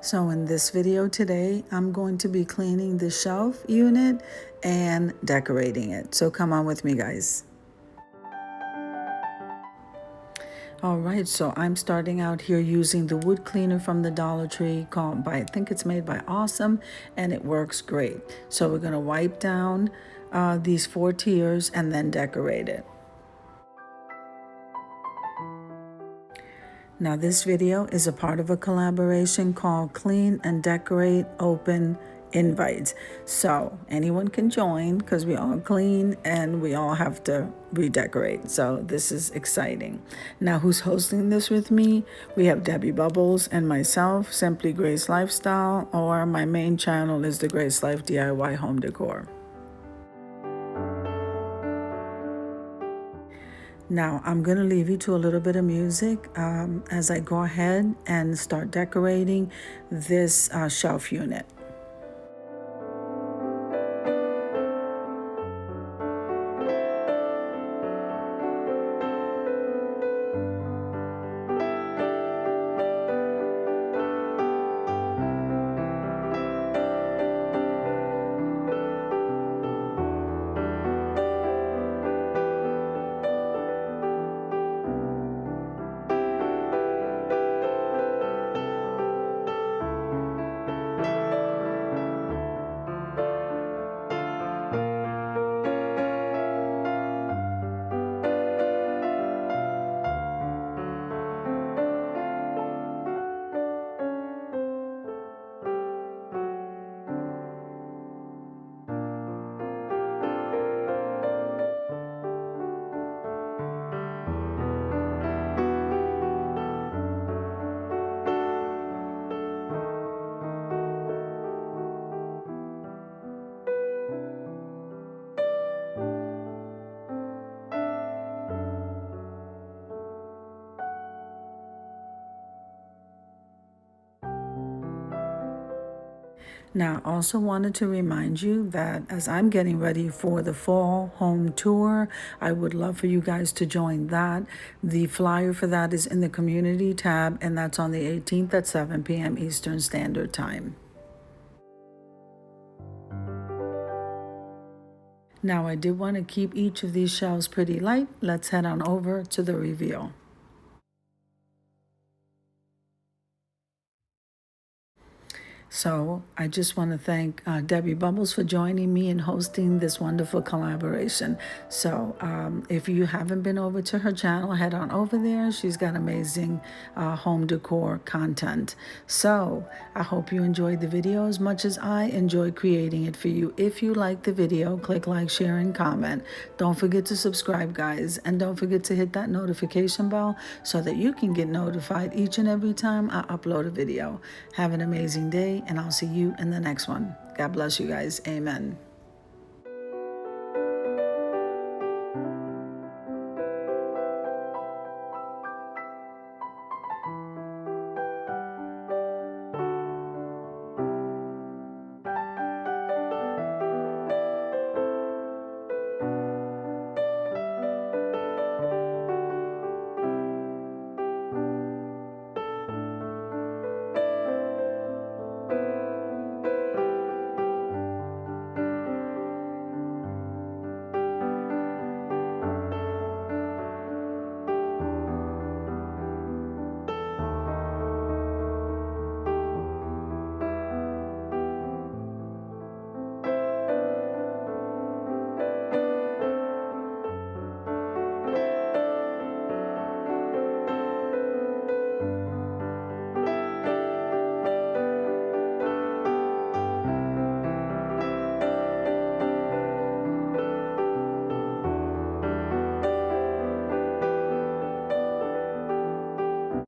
So in this video today, I'm going to be cleaning the shelf unit and decorating it. So come on with me, guys. All right, so I'm starting out here using the wood cleaner from the Dollar Tree I think it's made by Awesome, and it works great. So we're gonna wipe down these 4 tiers and then decorate it. Now this video is a part of a collaboration called Clean and Decorate Open Invites. So anyone can join because we all clean and we all have to redecorate. So this is exciting. Now who's hosting this with me? We have Debbie Bubbles and myself, Simply Grace Lifestyle, or my main channel is the Grace Life DIY Home Decor. Now, I'm going to leave you to a little bit of music as I go ahead and start decorating this shelf unit. Now, I also wanted to remind you that as I'm getting ready for the fall home tour, I would love for you guys to join that. The flyer for that is in the community tab, and that's on the 18th at 7 p.m. Eastern Standard Time. Now, I did want to keep each of these shelves pretty light. Let's head on over to the reveal. So I just want to thank Debbie Bubbles for joining me and hosting this wonderful collaboration. So if you haven't been over to her channel, head on over there. She's got amazing home decor content. So I hope you enjoyed the video as much as I enjoyed creating it for you. If you like the video, click like, share, and comment. Don't forget to subscribe, guys. And don't forget to hit that notification bell so that you can get notified each and every time I upload a video. Have an amazing day, and I'll see you in the next one. God bless you guys. Amen.